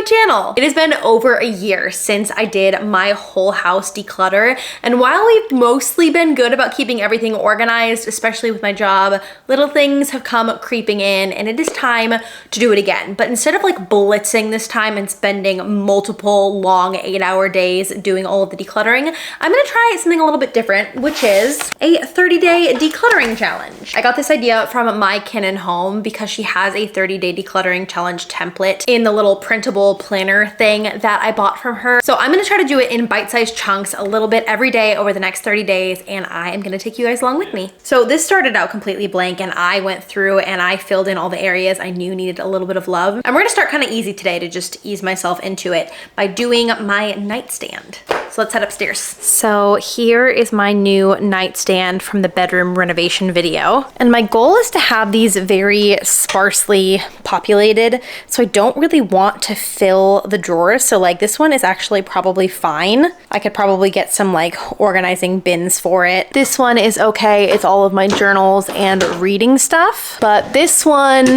my channel. It has been over a year since I did my whole house declutter, and while we've mostly been good about keeping everything organized, especially with my job, little things have come creeping in and it is time to do it again. But instead of like blitzing this time and spending multiple long 8-hour days doing all of the decluttering, I'm gonna try something a little bit different, which is a 30-day decluttering challenge. I got this idea from my Canon home because she has a 30-day decluttering challenge template in the little printable planner thing that I bought from her. So I'm gonna try to do it in bite-sized chunks a little bit every day over the next 30 days, and I am gonna take you guys along with me. So this started out completely blank, and I went through and I filled in all the areas I knew needed a little bit of love. And we're gonna start kind of easy today to just ease myself into it by doing my nightstand. So let's head upstairs. So here is my new nightstand from the bedroom renovation video. And my goal is to have these very sparsely populated. So I don't really want to fill the drawers. So like this one is actually probably fine. I could probably get some like organizing bins for it. This one is okay. It's all of my journals and reading stuff. But this one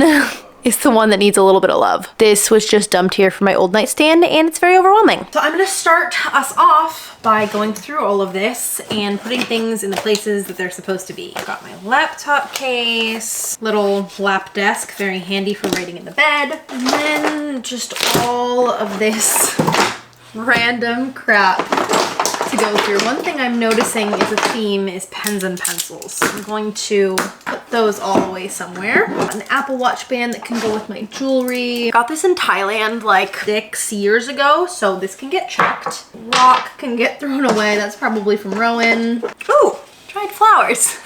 is the one that needs a little bit of love. This was just dumped here from my old nightstand and it's very overwhelming. So I'm gonna start us off by going through all of this and putting things in the places that they're supposed to be. I've got my laptop case, little lap desk, very handy for writing in the bed, and then just all of this random crap to go through. One thing I'm noticing is a theme is pens and pencils. So I'm going to put those all away somewhere. An Apple Watch band that can go with my jewelry. Got this in Thailand like 6 years ago, so this can get checked. Rock can get thrown away. That's probably from Rowan. Ooh, dried flowers.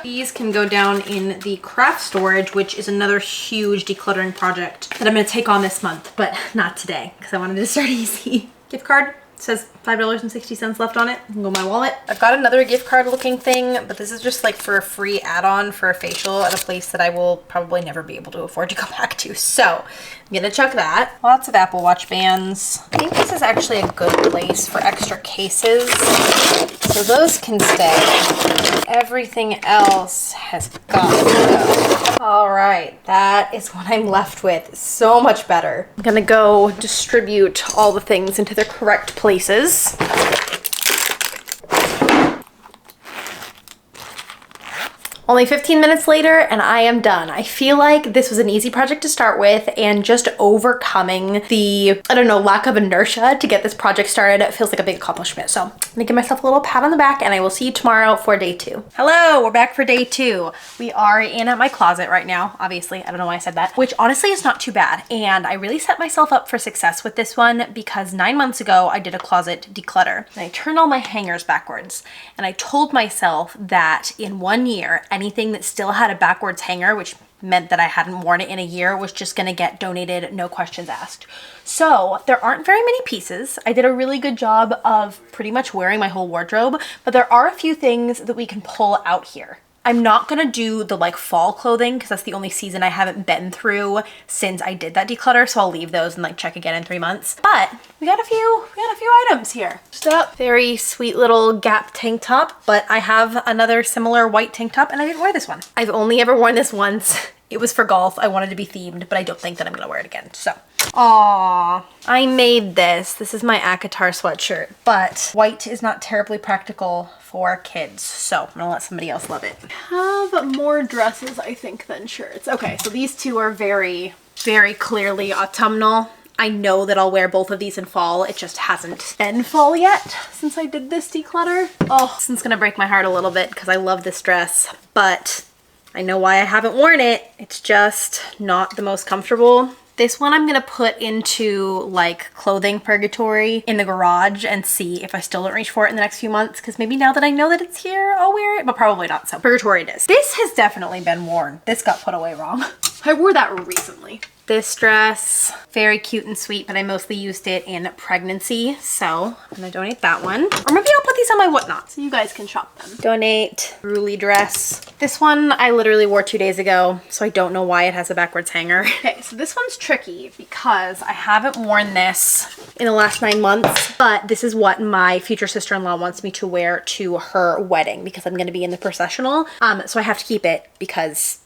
These can go down in the craft storage, which is another huge decluttering project that I'm gonna take on this month, but not today because I wanted to start easy. Gift card. It says $5.60 left on it. I can go in my wallet. I've got another gift card looking thing, but this is just like for a free add-on for a facial at a place that I will probably never be able to afford to go back to. So I'm gonna chuck that. Lots of Apple Watch bands. I think this is actually a good place for extra cases. So those can stay. Everything else has got to go. All right, that is what I'm left with. So much better. I'm gonna go distribute all the things into their correct places. Only 15 minutes later and I am done. I feel like this was an easy project to start with, and just overcoming the, I don't know, lack of inertia to get this project started, it feels like a big accomplishment. So I'm gonna give myself a little pat on the back, and I will see you tomorrow for day 2. Hello, we're back for day 2. We are in my closet right now, obviously. I don't know why I said that, which honestly is not too bad. And I really set myself up for success with this one because 9 months ago I did a closet declutter and I turned all my hangers backwards. And I told myself that in 1 year, anything that still had a backwards hanger, which meant that I hadn't worn it in a year, was just gonna get donated, no questions asked. So there aren't very many pieces. I did a really good job of pretty much wearing my whole wardrobe, but there are a few things that we can pull out here. I'm not gonna do the like fall clothing because that's the only season I haven't been through since I did that declutter, so I'll leave those and like check again in 3 months. But we got a few items here. Just a very sweet little Gap tank top, but I have another similar white tank top and I didn't wear this one. I've only ever worn this once. It was for golf. I wanted to be themed, but I don't think that I'm gonna wear it again. So, aww, I made this. This is my Issaquah sweatshirt, but white is not terribly practical for kids, so I'm gonna let somebody else love it. I have more dresses, I think, than shirts. Okay, so these two are very, very clearly autumnal. I know that I'll wear both of these in fall. It just hasn't been fall yet since I did this declutter. Oh, this one's gonna break my heart a little bit because I love this dress, but I know why I haven't worn it. It's just not the most comfortable. This one I'm gonna put into like clothing purgatory in the garage and see if I still don't reach for it in the next few months, because maybe now that I know that it's here, I'll wear it, but probably not. So purgatory it is. This has definitely been worn. This got put away wrong. I wore that recently. This dress, very cute and sweet, but I mostly used it in pregnancy, so I'm gonna donate that one. Or maybe I'll put these on my whatnot so you guys can shop them. Donate Ruly dress. This one I literally wore 2 days ago, so I don't know why it has a backwards hanger. Okay, so this one's tricky because I haven't worn this in the last 9 months, but this is what my future sister-in-law wants me to wear to her wedding because I'm gonna be in the processional. So I have to keep it because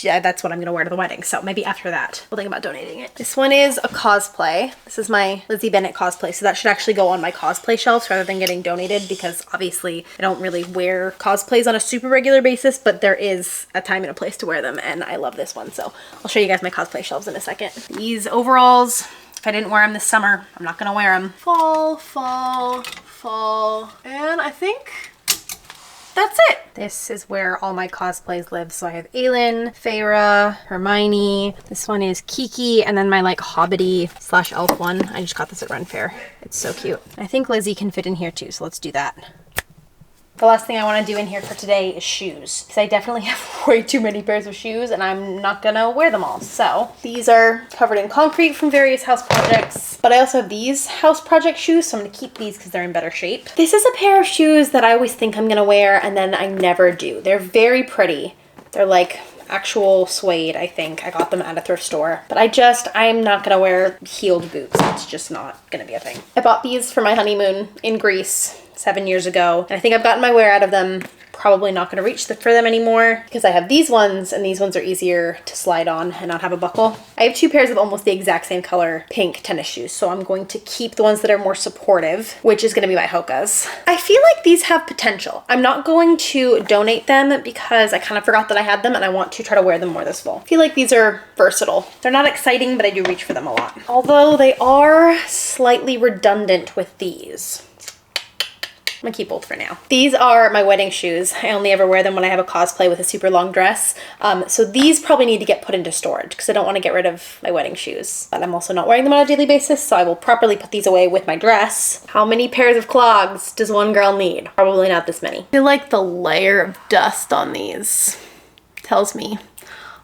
that's what I'm gonna wear to the wedding. So maybe after that, we'll think about donating it. This one is a cosplay. This is my Lizzie Bennett cosplay. So that should actually go on my cosplay shelves rather than getting donated, because obviously I don't really wear cosplays on a super regular basis, but there is a time and a place to wear them. And I love this one. So I'll show you guys my cosplay shelves in a second. These overalls, if I didn't wear them this summer, I'm not gonna wear them. Fall, fall, fall. And I think that's it. This is where all my cosplays live. So I have Aelin, Feyre, Hermione. This one is Kiki, and then my like hobbity / elf one. I just got this at Ren Fair. It's so cute. I think Lizzie can fit in here too, so let's do that. The last thing I want to do in here for today is shoes, because I definitely have way too many pairs of shoes and I'm not gonna wear them all. So these are covered in concrete from various house projects, but I also have these house project shoes, so I'm gonna keep these because they're in better shape. This is a pair of shoes that I always think I'm gonna wear and then I never do. They're very pretty. They're like actual suede, I think. I got them at a thrift store, but I'm not gonna wear heeled boots. It's just not gonna be a thing. I bought these for my honeymoon in Greece 7 years ago, and I think I've gotten my wear out of them. Probably not gonna reach for them anymore because I have these ones, and these ones are easier to slide on and not have a buckle. I have 2 pairs of almost the exact same color pink tennis shoes, so I'm going to keep the ones that are more supportive, which is gonna be my Hoka's. I feel like these have potential. I'm not going to donate them because I kind of forgot that I had them and I want to try to wear them more this fall. I feel like these are versatile. They're not exciting, but I do reach for them a lot. Although they are slightly redundant with these. I'm gonna keep both for now. These are my wedding shoes. I only ever wear them when I have a cosplay with a super long dress. So these probably need to get put into storage because I don't want to get rid of my wedding shoes. But I'm also not wearing them on a daily basis, so I will properly put these away with my dress. How many pairs of clogs does one girl need? Probably not this many. I feel like the layer of dust on these tells me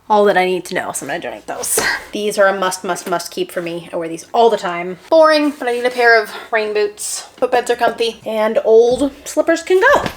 all that I need to know, so I'm gonna donate those. These are a must keep for me. I wear these all the time. Boring, but I need a pair of rain boots. Footbeds are comfy, and old slippers can go.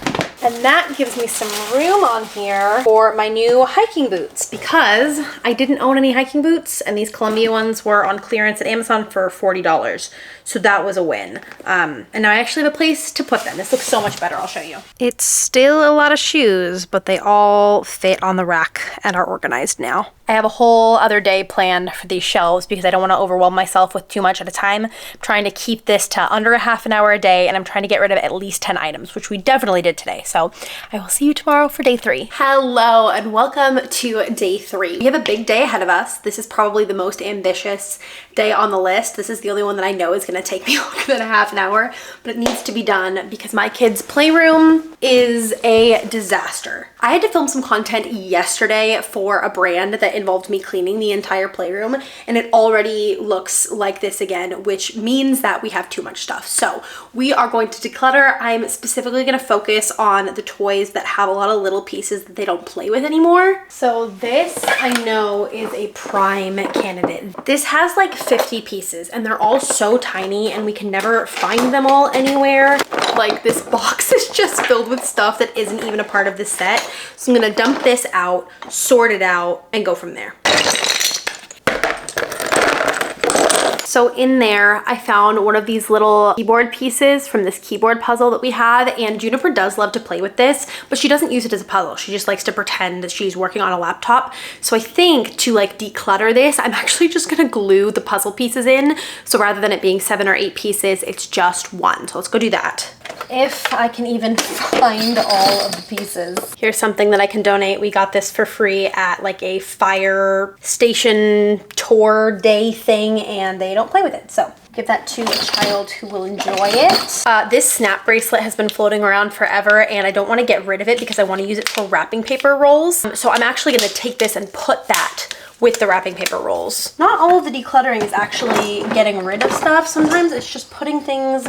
And that gives me some room on here for my new hiking boots, because I didn't own any hiking boots, and these Columbia ones were on clearance at Amazon for $40. So that was a win. And now I actually have a place to put them. This looks so much better, I'll show you. It's still a lot of shoes, but they all fit on the rack and are organized now. I have a whole other day planned for these shelves because I don't want to overwhelm myself with too much at a time. I'm trying to keep this to under a half an hour a day, and I'm trying to get rid of at least 10 items, which we definitely did today. So I will see you tomorrow for day 3. Hello and welcome to day 3. We have a big day ahead of us. This is probably the most ambitious day on the list. This is the only one that I know is going to take me longer than a half an hour, but it needs to be done because my kids' playroom is a disaster. I had to film some content yesterday for a brand that involved me cleaning the entire playroom, and it already looks like this again, which means that we have too much stuff. So we are going to declutter. I'm specifically going to focus on the toys that have a lot of little pieces that they don't play with anymore. So this I know is a prime candidate. This has like 50 pieces and they're all so tiny and we can never find them all anywhere. Like this box is just filled with stuff that isn't even a part of this set. So I'm gonna dump this out, sort it out, and go from there. So in there, I found one of these little keyboard pieces from this keyboard puzzle that we have, and Juniper does love to play with this, but she doesn't use it as a puzzle. She just likes to pretend that she's working on a laptop. So I think to like declutter this, I'm actually just gonna glue the puzzle pieces in. So rather than it being 7 or 8 pieces, it's just 1. So let's go do that. If I can even find all of the pieces. Here's something that I can donate. We got this for free at like a fire station tour day thing, and they don't play with it. So give that to a child who will enjoy it. This snap bracelet has been floating around forever, and I don't want to get rid of it because I want to use it for wrapping paper rolls. So I'm actually going to take this and put that with the wrapping paper rolls. Not all of the decluttering is actually getting rid of stuff. Sometimes it's just putting things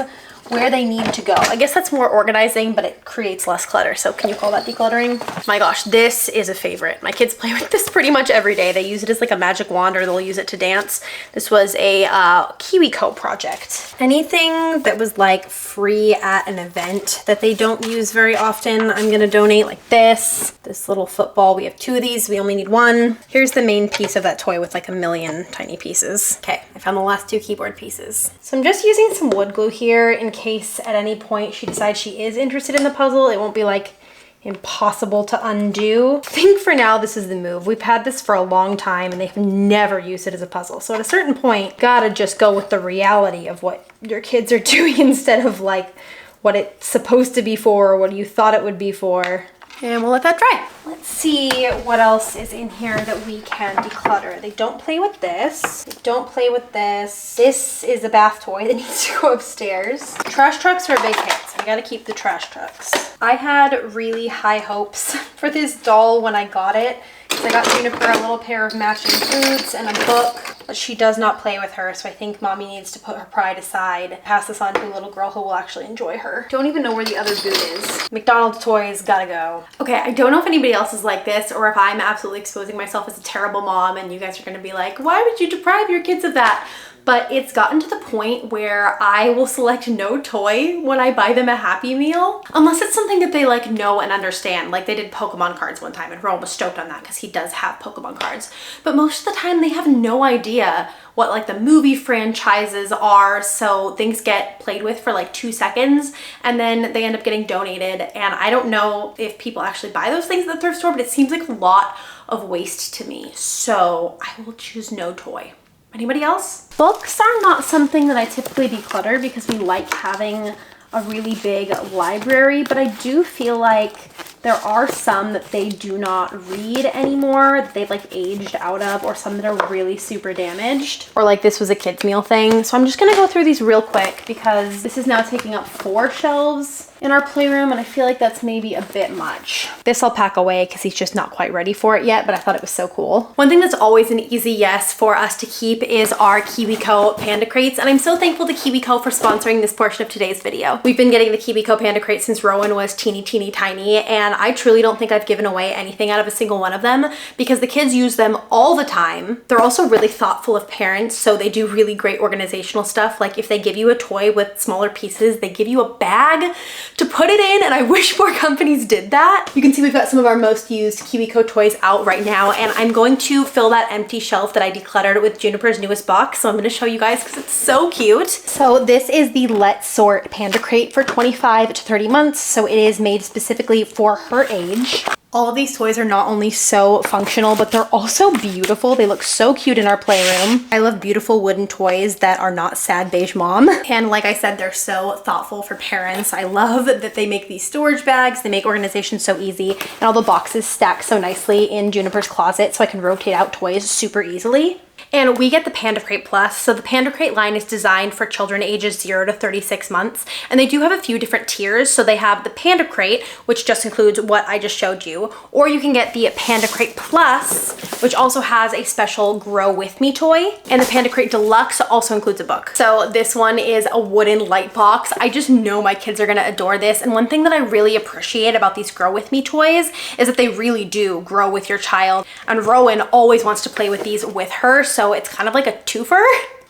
where they need to go. I guess that's more organizing, but it creates less clutter. So can you call that decluttering? My gosh, this is a favorite. My kids play with this pretty much every day. They use it as like a magic wand, or they'll use it to dance. This was a KiwiCo project. Anything that was like free at an event that they don't use very often, I'm gonna donate. Like this little football. We have 2 of these, we only need 1. Here's the main piece of that toy with like a million tiny pieces. Okay, I found the last 2 keyboard pieces. So I'm just using some wood glue here in case at any point she decides she is interested in the puzzle. It won't be like impossible to undo. I think for now this is the move. We've had this for a long time and they've never used it as a puzzle. So at a certain point, gotta just go with the reality of what your kids are doing instead of like what it's supposed to be for or what you thought it would be for. And we'll let that dry. Let's see what else is in here that we can declutter. They don't play with this. They don't play with this. This is a bath toy that needs to go upstairs. Trash trucks are a big hit, so I gotta keep the trash trucks. I had really high hopes for this doll when I got it. So I got Juniper a little pair of matching boots and a book, but she does not play with her, so I think mommy needs to put her pride aside, pass this on to a little girl who will actually enjoy her. Don't even know where the other boot is. McDonald's toys, gotta go. Okay, I don't know if anybody else is like this or if I'm absolutely exposing myself as a terrible mom and you guys are gonna be like, why would you deprive your kids of that? But it's gotten to the point where I will select no toy when I buy them a Happy Meal, unless it's something that they like know and understand. Like they did Pokemon cards one time and Rowan was stoked on that because he does have Pokemon cards. But most of the time they have no idea what like the movie franchises are, so things get played with for like 2 seconds and then they end up getting donated. And I don't know if people actually buy those things at the thrift store, but it seems like a lot of waste to me. So I will choose no toy. Anybody else? Books are not something that I typically declutter because we like having a really big library, but I do feel like there are some that they do not read anymore, that they've like aged out of, or some that are really super damaged. Or like this was a kids meal thing. So I'm just gonna go through these real quick because this is now taking up 4 shelves in our playroom and I feel like that's maybe a bit much. This I'll pack away because he's just not quite ready for it yet, but I thought it was so cool. One thing that's always an easy yes for us to keep is our KiwiCo Panda Crates, and I'm so thankful to KiwiCo for sponsoring this portion of today's video. We've been getting the KiwiCo Panda Crate since Rowan was teeny tiny, and I truly don't think I've given away anything out of a single one of them because the kids use them all the time. They're also really thoughtful of parents, so they do really great organizational stuff. Like if they give you a toy with smaller pieces, they give you a bag to put it in, and I wish more companies did that. You can see we've got some of our most used KiwiCo toys out right now, and I'm going to fill that empty shelf that I decluttered with Juniper's newest box, so I'm gonna show you guys because it's so cute. So this is the Let's Sort Panda Crate for 25 to 30 months, so it is made specifically for her age. All of these toys are not only so functional, but they're also beautiful. They look so cute in our playroom. I love beautiful wooden toys that are not sad beige mom. And like I said, they're so thoughtful for parents. I love that they make these storage bags. They make organization so easy. And all the boxes stack so nicely in Juniper's closet so I can rotate out toys super easily. And we get the Panda Crate Plus. So the Panda Crate line is designed for children ages 0 to 36 months. And they do have a few different tiers. So they have the Panda Crate, which just includes what I just showed you. Or you can get the Panda Crate Plus, which also has a special Grow With Me toy. And the Panda Crate Deluxe also includes a book. So this one is a wooden light box. I just know my kids are gonna adore this. And one thing that I really appreciate about these Grow With Me toys is that they really do grow with your child. And Rowan always wants to play with these with her. So it's kind of like a twofer.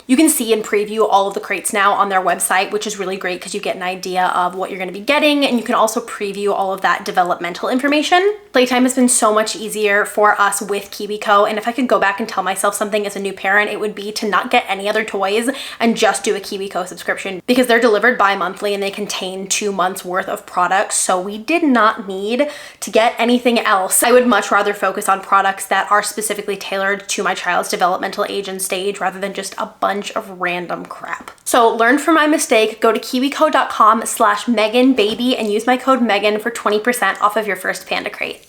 You can see and preview all of the crates now on their website, which is really great because you get an idea of what you're going to be getting, and you can also preview all of that developmental information. Playtime has been so much easier for us with KiwiCo, and if I could go back and tell myself something as a new parent, it would be to not get any other toys and just do a KiwiCo subscription because they're delivered bi-monthly and they contain 2 months worth of products, so we did not need to get anything else. I would much rather focus on products that are specifically tailored to my child's developmental age and stage rather than just a bunch of random crap. So learn from my mistake, go to kiwico.com/MeganBaby and use my code Megan for 20% off of your first Panda Crate.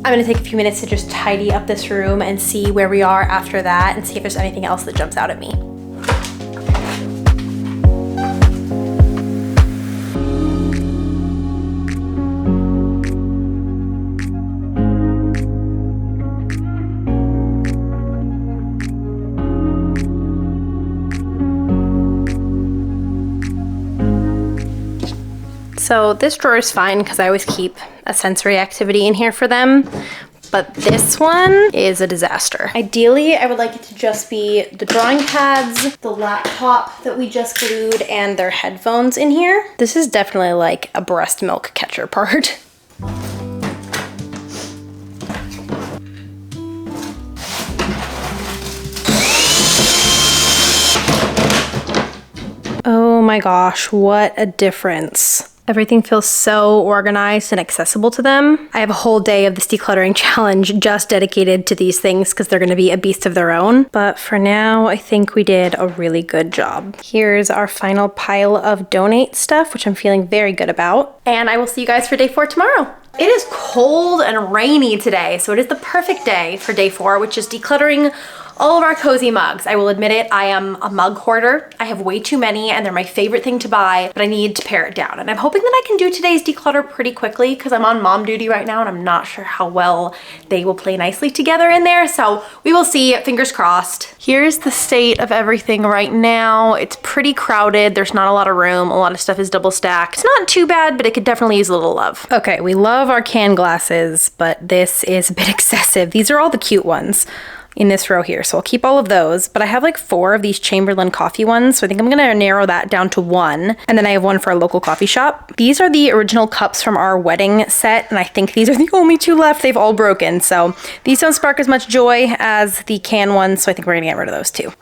I'm gonna take a few minutes to just tidy up this room and see where we are after that and see if there's anything else that jumps out at me. So this drawer is fine because I always keep a sensory activity in here for them, but this one is a disaster. Ideally, I would like it to just be the drawing pads, the laptop that we just glued, and their headphones in here. This is definitely like a breast milk catcher part. my gosh, what a difference. Everything feels so organized and accessible to them. I have a whole day of this decluttering challenge just dedicated to these things because they're gonna be a beast of their own. But for now, I think we did a really good job. Here's our final pile of donate stuff, which I'm feeling very good about. And I will see you guys for day 4 tomorrow. It is cold and rainy today, so it is the perfect day for day 4, which is decluttering all of our cozy mugs. I will admit it, I am a mug hoarder. I have way too many and they're my favorite thing to buy, but I need to pare it down. And I'm hoping that I can do today's declutter pretty quickly because I'm on mom duty right now and I'm not sure how well they will play nicely together in there. So we will see, fingers crossed. Here's the state of everything right now. It's pretty crowded. There's not a lot of room. A lot of stuff is double stacked. It's not too bad, but it could definitely use a little love. Okay, we love our can glasses, but this is a bit excessive. These are all the cute ones in this row here, so I'll keep all of those, but I have like 4 of these Chamberlain coffee ones, so I think I'm gonna narrow that down to 1, and then I have 1 for a local coffee shop. These are the original cups from our wedding set, and I think these are the only 2 left. They've all broken, so these don't spark as much joy as the can ones, so I think we're gonna get rid of those too.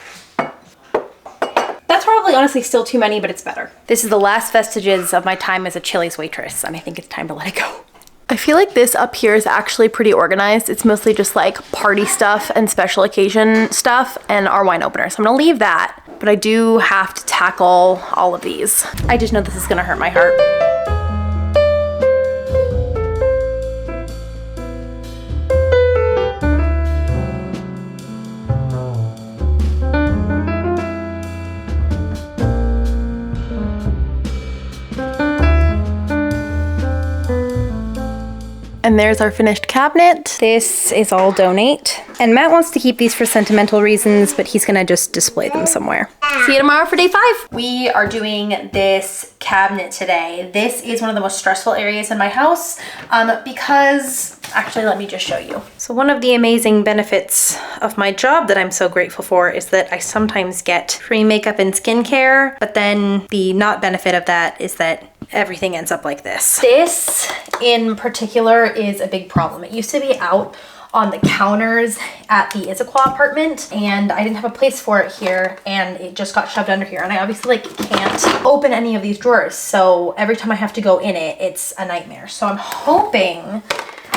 That's probably honestly still too many, but it's better. This is the last vestiges of my time as a Chili's waitress, and I think it's time to let it go. I feel like this up here is actually pretty organized. It's mostly just like party stuff and special occasion stuff and our wine opener. So I'm gonna leave that, but I do have to tackle all of these. I just know this is gonna hurt my heart. And there's our finished cabinet. This is all donate. And Matt wants to keep these for sentimental reasons, but he's gonna just display them somewhere. See you tomorrow for day 5. We are doing this cabinet today. This is one of the most stressful areas in my house because, actually let me just show you. So one of the amazing benefits of my job that I'm so grateful for is that I sometimes get free makeup and skincare, but then the not benefit of that is that everything ends up like this. This in particular is a big problem. It used to be out on the counters at the Issaquah apartment and I didn't have a place for it here and it just got shoved under here and I obviously like can't open any of these drawers, so every time I have to go in it, it's a nightmare. So I'm hoping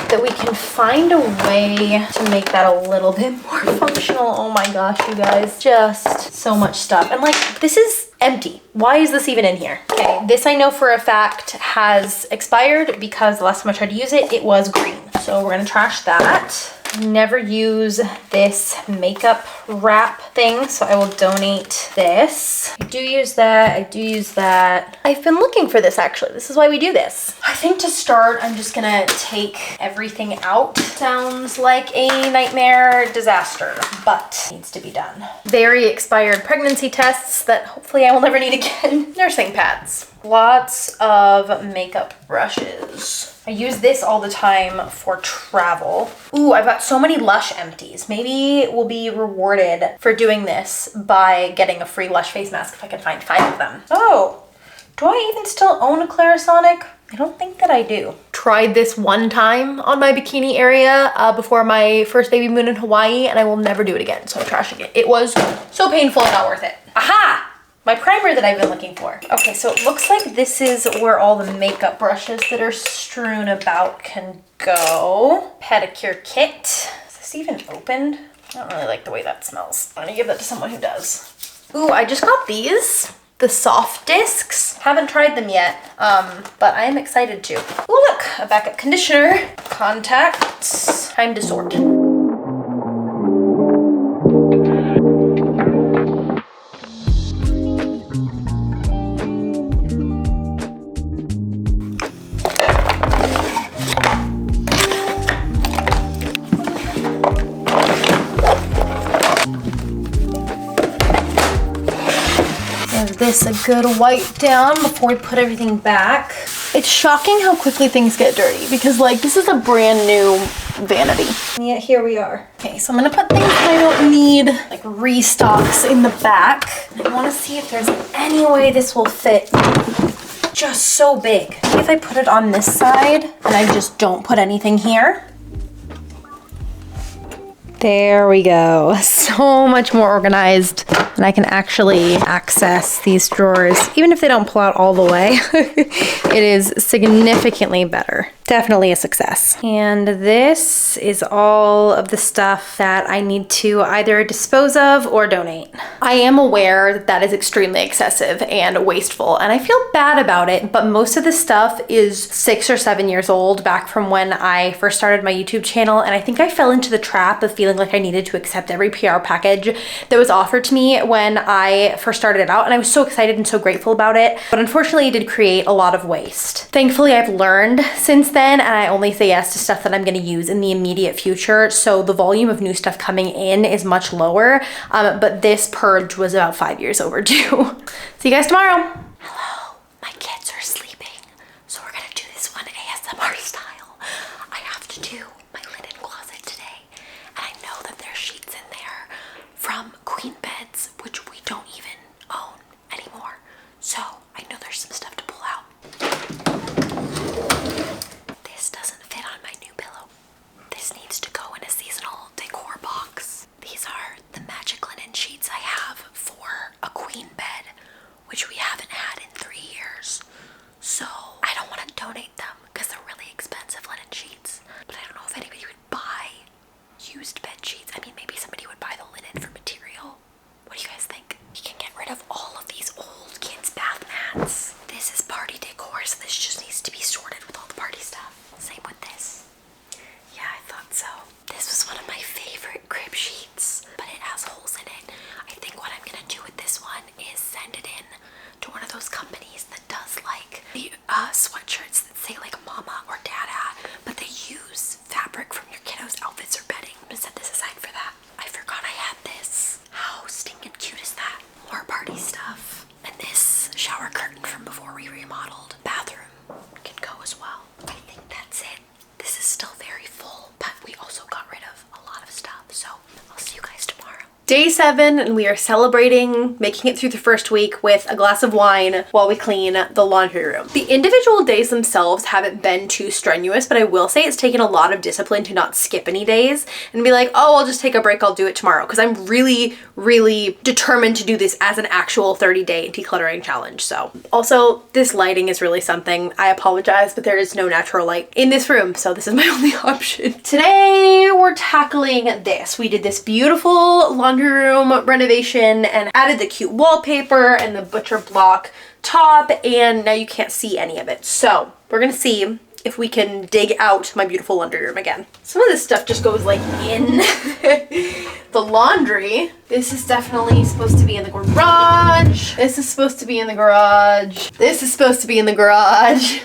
that we can find a way to make that a little bit more functional. Oh my gosh, you guys, just so much stuff. And like, this is empty. Why is this even in here? Okay, this I know for a fact has expired because the last time I tried to use it, it was green. So we're gonna trash that. Never use this makeup wrap thing, so I will donate this. I do use that, I do use that. I've been looking for this actually. This is why we do this. I think to start, I'm just gonna take everything out. Sounds like a nightmare disaster, but needs to be done. Very expired pregnancy tests that hopefully I will never need again. Nursing pads. Lots of makeup brushes. I use this all the time for travel. Ooh, I've got so many Lush empties. Maybe we'll be rewarded for doing this by getting a free Lush face mask if I can find 5 of them. Oh, do I even still own a Clarisonic? I don't think that I do. Tried this one time on my bikini area before my first baby moon in Hawaii and I will never do it again, so I'm trashing it. It was so painful and not worth it. Aha! My primer that I've been looking for. Okay, so it looks like this is where all the makeup brushes that are strewn about can go. Pedicure kit. Is this even opened? I don't really like the way that smells. I'm gonna give that to someone who does. Ooh, I just got these. The soft discs. Haven't tried them yet, but I am excited to. Ooh, look, a backup conditioner. Contacts. Time to sort. Give this a good wipe down before we put everything back. It's shocking how quickly things get dirty because like this is a brand new vanity. And yet here we are. Okay, so I'm gonna put things that I don't need, like restocks in the back. I wanna see if there's any way this will fit just so big. Maybe if I put it on this side and I just don't put anything here. There we go. So much more organized. and I can actually access these drawers, even if they don't pull out all the way. It is significantly better. Definitely a success. And this is all of the stuff that I need to either dispose of or donate. I am aware that that is extremely excessive and wasteful, and I feel bad about it, but most of this stuff is 6 or 7 years old, back from when I first started my YouTube channel, and I think I fell into the trap of feeling like I needed to accept every PR package that was offered to me when I first started it out, and I was so excited and so grateful about it, but unfortunately it did create a lot of waste. Thankfully, I've learned since then, and I only say yes to stuff that I'm gonna use in the immediate future, so the volume of new stuff coming in is much lower, but this purge was about 5 years overdue. See you guys tomorrow. Hello, my kids are sleeping, so we're gonna do this one ASMR style. I have to do my linen closet today, and I know that there's sheets in there from queen beds, which we don't even own anymore, so I know there's some stuff to pull out. This doesn't fit on my new pillow. This needs to go in a seasonal decor box. These are the magic linen sheets I have for a queen bed, which we haven't had in 3 years. So I don't want to donate them because they're really expensive linen sheets. But I don't know if anybody would buy used bed sheets. I mean, maybe somebody would buy the linen for material. What do you guys think? We can get rid of all of these old kids' bath mats. This is party decor, so this just needs to be sorted with all the party stuff. Same with this. Yeah, I thought so. This was one of my favorite crib sheets, but it has holes in it. I think what I'm gonna do with this one is send it in to one of those companies that does like the sweatshirts that say like mama or dada, but they use fabric from your kiddos' outfits or bedding. I'm gonna set this aside for that. I forgot I had this. How stinking cute is that? More party stuff. And this shower curtain from before we remodeled. Bathroom can go as well. I think that's it. This is still very full, but we also got rid of a lot of stuff, so I'll see you guys tomorrow. Day 7, and we are celebrating making it through the first week with a glass of wine while we clean the laundry room. The individual days themselves haven't been too strenuous, but I will say it's taken a lot of discipline to not skip any days and be like, oh, I'll just take a break, I'll do it tomorrow, because I'm really, really determined to do this as an actual 30-day decluttering challenge. So also, this lighting is really something. I apologize, but there is no natural light in this room, so this is my only option. Today, we're tackling this. We did this beautiful laundry room renovation and added the cute wallpaper and the butcher block top, and now you can't see any of it. So we're gonna see if we can dig out my beautiful laundry room again. Some of this stuff just goes like in the laundry. This is definitely supposed to be in the garage. This is supposed to be in the garage. This is supposed to be in the garage.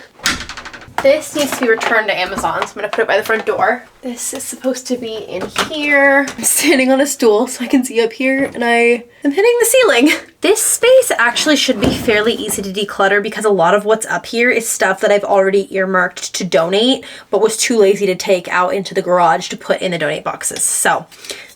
This needs to be returned to Amazon, so I'm gonna put it by the front door. This is supposed to be in here. I'm standing on a stool so I can see up here, and I am hitting the ceiling. This space actually should be fairly easy to declutter because a lot of what's up here is stuff that I've already earmarked to donate, but was too lazy to take out into the garage to put in the donate boxes. So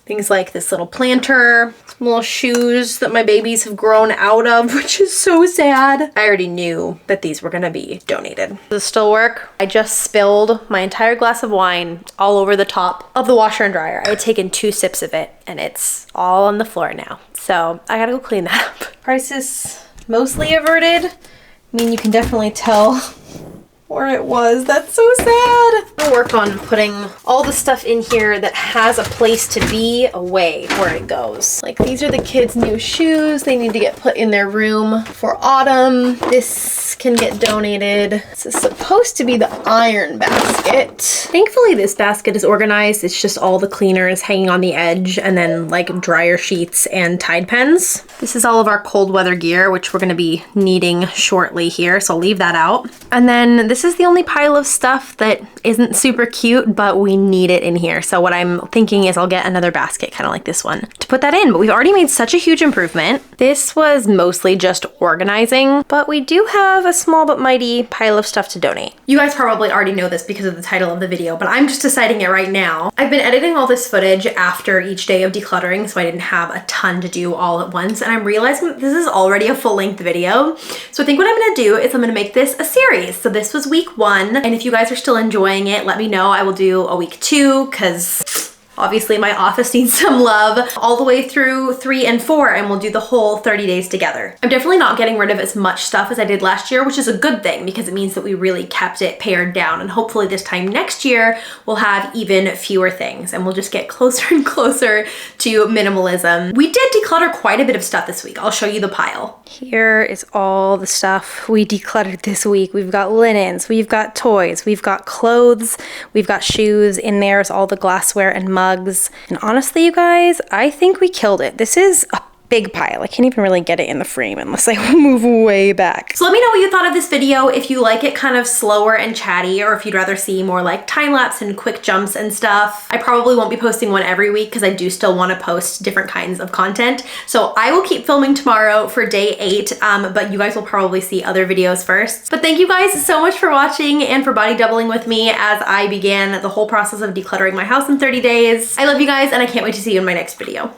things like this little planter, some little shoes that my babies have grown out of, which is so sad. I already knew that these were gonna be donated. Does this still work? I just spilled my entire glass of wine all over the top of the washer and dryer. I had taken 2 sips of it and it's all on the floor now. So I gotta go clean that up. Crisis mostly averted. I mean, you can definitely tell where it was. That's so sad. I'll work on putting all the stuff in here that has a place to be away where it goes. Like, these are the kids' new shoes. They need to get put in their room for autumn. This can get donated. This is supposed to be the iron basket. Thankfully, this basket is organized. It's just all the cleaners hanging on the edge and then like dryer sheets and Tide pens. This is all of our cold weather gear, which we're gonna be needing shortly here, so I'll leave that out. And then this is the only pile of stuff that isn't super cute, but we need it in here. So what I'm thinking is I'll get another basket, kind of like this one, to put that in. But we've already made such a huge improvement. This was mostly just organizing, but we do have a small but mighty pile of stuff to donate. You guys probably already know this because of the title of the video, but I'm just deciding it right now. I've been editing all this footage after each day of decluttering, so I didn't have a ton to do all at once, and I'm realizing that this is already a full-length video. So I think what I'm gonna do is I'm gonna make this a series. So this was week 1, and if you guys are still enjoying it, let me know. I will do a week 2, because Obviously my office needs some love, all the way through 3 and 4, and we'll do the whole 30 days together. I'm definitely not getting rid of as much stuff as I did last year, which is a good thing because it means that we really kept it pared down, and hopefully this time next year we'll have even fewer things and we'll just get closer and closer to minimalism. We did declutter quite a bit of stuff this week. I'll show you the pile. Here is all the stuff we decluttered this week. We've got linens, we've got toys, we've got clothes, we've got shoes. In there's all the glassware and mugs. And honestly, you guys, I think we killed it. This is a big pile. I can't even really get it in the frame unless I move way back. So let me know what you thought of this video, if you like it kind of slower and chatty, or if you'd rather see more like time lapse and quick jumps and stuff. I probably won't be posting one every week because I do still want to post different kinds of content. So I will keep filming tomorrow for day 8, but you guys will probably see other videos first. But thank you guys so much for watching and for body doubling with me as I began the whole process of decluttering my house in 30 days. I love you guys and I can't wait to see you in my next video.